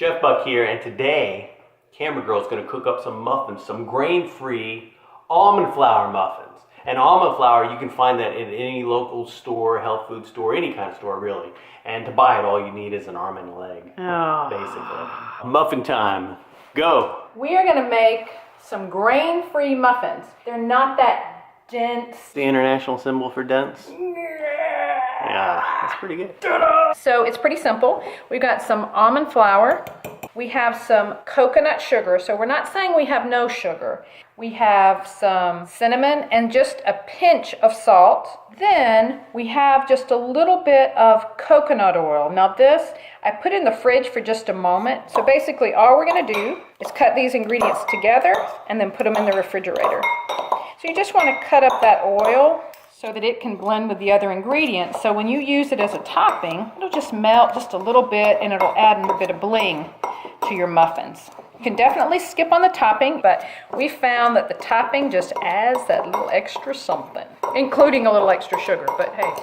Chef Buck here, and today, Camera Girl's gonna cook up some muffins, some grain-free almond flour muffins. And almond flour, you can find that in any local store, health food store, any kind of store really. And to buy it, all you need is an arm and a leg, basically. Muffin time, go. We are gonna make some grain-free muffins. They're not that dense. The international symbol for dense? Yeah, that's pretty good. So it's pretty simple. We've got some almond flour. We have some coconut sugar. So we're not saying we have no sugar. We have some cinnamon and just a pinch of salt. Then we have just a little bit of coconut oil. Now this, I put in the fridge for just a moment. So basically all we're gonna do is cut these ingredients together and then put them in the refrigerator. So you just wanna cut up that oil so that it can blend with the other ingredients. So when you use it as a topping, it'll just melt just a little bit and it'll add a bit of bling to your muffins. You can definitely skip on the topping, but we found that the topping just adds that little extra something, including a little extra sugar, but hey.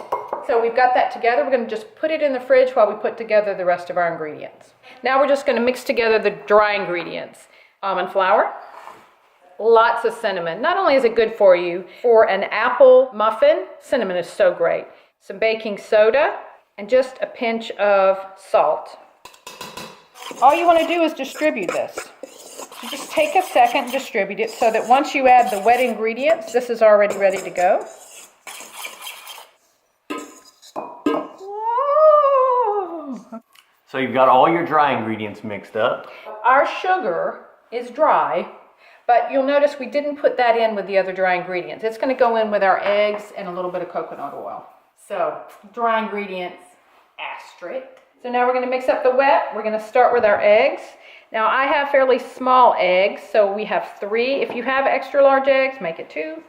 So we've got that together. We're gonna just put it in the fridge while we put together the rest of our ingredients. Now we're just gonna mix together the dry ingredients. Almond flour, lots of cinnamon. Not only is it good for you, for an apple muffin, cinnamon is so great. Some baking soda, and just a pinch of salt. All you want to do is distribute this. So just take a second and distribute it so that once you add the wet ingredients, this is already ready to go. Whoa. So you've got all your dry ingredients mixed up. Our sugar is dry, but you'll notice we didn't put that in with the other dry ingredients. It's going to go in with our eggs and a little bit of coconut oil. So, dry ingredients, asterisk. So now we're going to mix up the wet. We're going to start with our eggs. Now I have fairly small eggs, so we have 3. If you have extra large eggs, make it 2.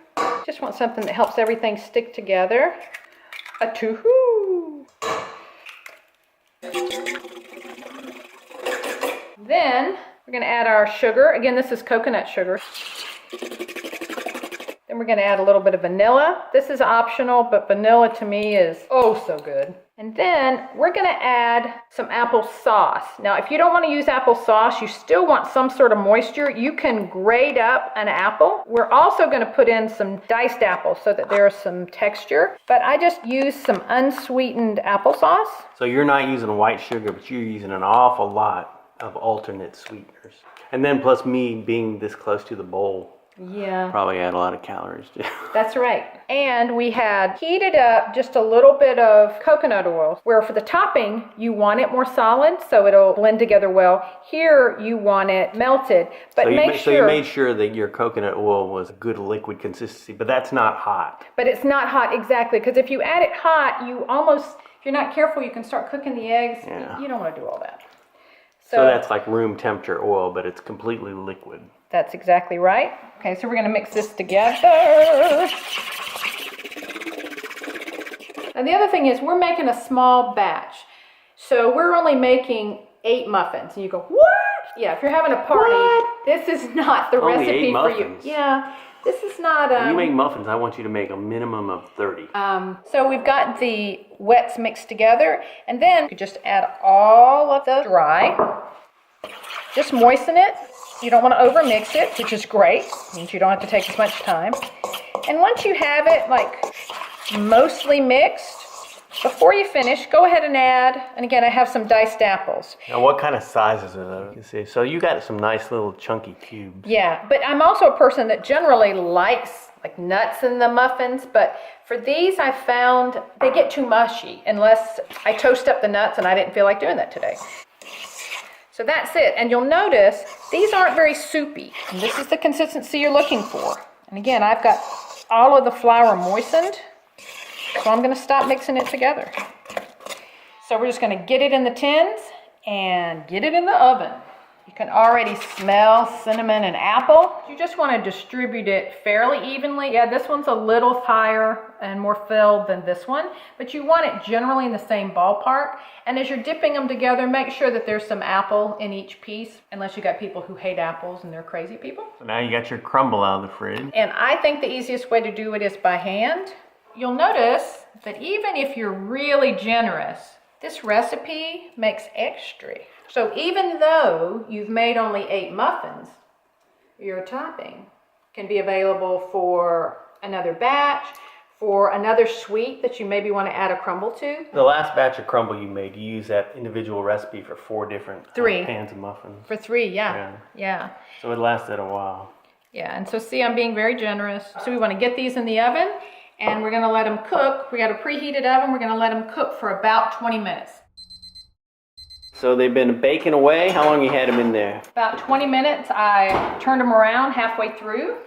Just want something that helps everything stick together. A 2. Then we're going to add our sugar. Again, this is coconut sugar. Then we're going to add a little bit of vanilla. This is optional, but vanilla to me is oh so good. And then we're going to add some apple sauce. Now, if you don't want to use apple sauce, you still want some sort of moisture, you can grate up an apple. We're also going to put in some diced apples so that there's some texture. But I just used some unsweetened applesauce. So you're not using white sugar, but you're using an awful lot of alternate sweeteners. And then plus me being this close to the bowl. Yeah. Probably add a lot of calories too. That's right. And we had heated up just a little bit of coconut oil, where for the topping, you want it more solid so it'll blend together well. Here, you want it melted, but So you made sure that your coconut oil was a good liquid consistency, but that's not hot. But it's not hot, exactly, because if you add it hot, you almost, if you're not careful, you can start cooking the eggs. Yeah. You don't want to do all that. So that's like room temperature oil, but it's completely liquid. That's exactly right. Okay, so we're going to mix this together. And the other thing is we're making a small batch. So we're only making 8 muffins. And you go, what? Yeah, if you're having a party, this is not the only recipe 8 for you. muffins. Yeah, this is not... When you make muffins, I want you to make a minimum of 30. So we've got the wets mixed together. And then you just add all of the dry. Just moisten it. You don't want to overmix it, which is great. It means you don't have to take as much time. And once you have it like mostly mixed, before you finish, go ahead and add, and again, I have some diced apples. Now what kind of sizes are those? So you got some nice little chunky cubes. Yeah, but I'm also a person that generally likes like nuts in the muffins, but for these I found they get too mushy unless I toast up the nuts, and I didn't feel like doing that today. So that's it, and you'll notice these aren't very soupy. And this is the consistency you're looking for. And again, I've got all of the flour moistened, so I'm going to stop mixing it together. So we're just going to get it in the tins and get it in the oven. You can already smell cinnamon and apple. You just want to distribute it fairly evenly. Yeah, this one's a little higher and more filled than this one, but you want it generally in the same ballpark. And as you're dipping them together, make sure that there's some apple in each piece, unless you got people who hate apples and they're crazy people. So now you got your crumble out of the fridge. And I think the easiest way to do it is by hand. You'll notice that even if you're really generous This recipe makes extra. So even though you've made only 8 muffins, your topping can be available for another batch, for another sweet that you maybe want to add a crumble to. The last batch of crumble you made, you used that individual recipe for 4 different 3 pans of muffins. For 3, yeah. So it lasted a while. Yeah, and so see, I'm being very generous. So we want to get these in the oven, and we're going to let them cook. We got a preheated oven. We're going to let them cook for about 20 minutes. So they've been baking away. How long you had them in there? About 20 minutes. I turned them around halfway through.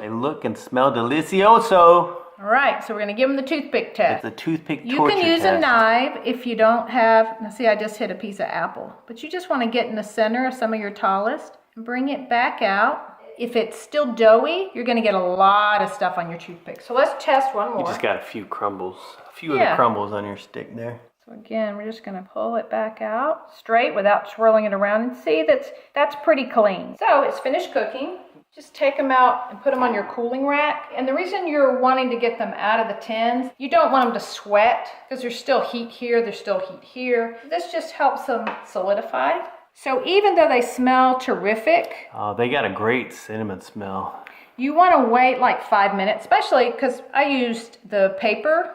They look and smell delicioso. All right, so we're going to give them the toothpick test. It's a toothpick torture You can use test. a knife if you don't have, now see, I just hit a piece of apple. But you just want to get in the center of some of your tallest and bring it back out. If it's still doughy, you're going to get a lot of stuff on your toothpick. So let's test one more. You just got a few crumbles. A few of the crumbles on your stick there. So again, we're just going to pull it back out straight without swirling it around. And see, that's pretty clean. So it's finished cooking. Just take them out and put them on your cooling rack. And the reason you're wanting to get them out of the tins, you don't want them to sweat because there's still heat here, there's still heat here. This just helps them solidify. So even though they smell terrific, they got a great cinnamon smell. you want to wait like 5 minutes, especially because I used the paper,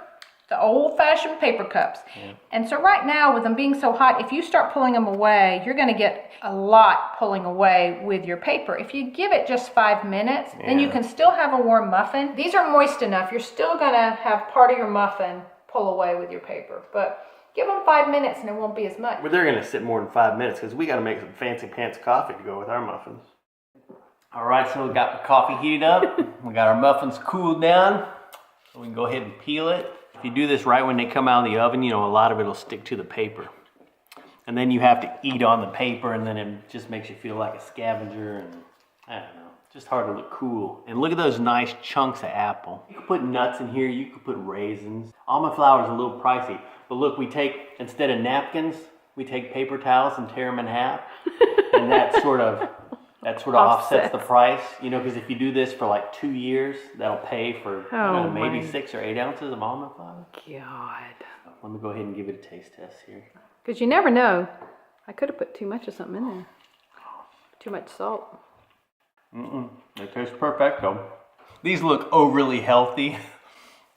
the old-fashioned paper cups. Yeah. And so right now, with them being so hot, if you start pulling them away, you're going to get a lot pulling away with your paper. If you give it just 5 minutes, then you can still have a warm muffin. These are moist enough. You're still going to have part of your muffin pull away with your paper. But give them 5 minutes and it won't be as much. But they're going to sit more than 5 minutes because we got to make some fancy pants coffee to go with our muffins. All right, so we got the coffee heated up. We got our muffins cooled down. So we can go ahead and peel it. If you do this right when they come out of the oven, you know, a lot of it will stick to the paper. And then you have to eat on the paper, and then it just makes you feel like a scavenger, and I don't know, just hard to look cool. And look at those nice chunks of apple. You could put nuts in here, you could put raisins. Almond flour is a little pricey, but look, we take, instead of napkins, we take paper towels and tear them in half, and that sort of offsets the price, you know, because if you do this for like 2 years, that'll pay for maybe 6 or 8 ounces of almond flour. God. Let me go ahead and give it a taste test here. Because you never know. I could have put too much of something in there. Too much salt. They taste perfect though. These look overly healthy.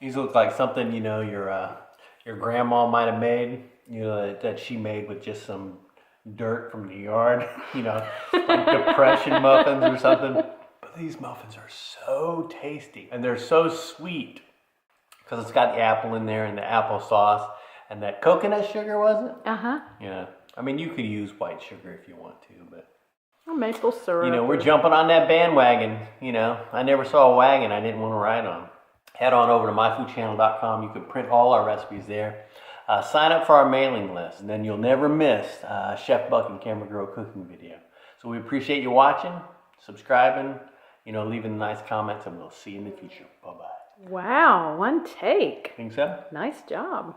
These look like something, you know, your grandma might have made, you know, that she made with just some dirt from the yard, you know, like depression muffins or something. But these muffins are so tasty and they're so sweet because it's got the apple in there and the applesauce and that coconut sugar, was it? Yeah. I mean, you could use white sugar if you want to, but or maple syrup. you know, we're jumping on that bandwagon. You know, I never saw a wagon I didn't want to ride on. Head on over to myfoodchannel.com. You can print all our recipes there. Sign up for our mailing list, and then you'll never miss Chef Buck and Camera Girl cooking video. So we appreciate you watching, subscribing, you know, leaving nice comments, and we'll see you in the future. Bye-bye. Wow, one take. Think so? Nice job.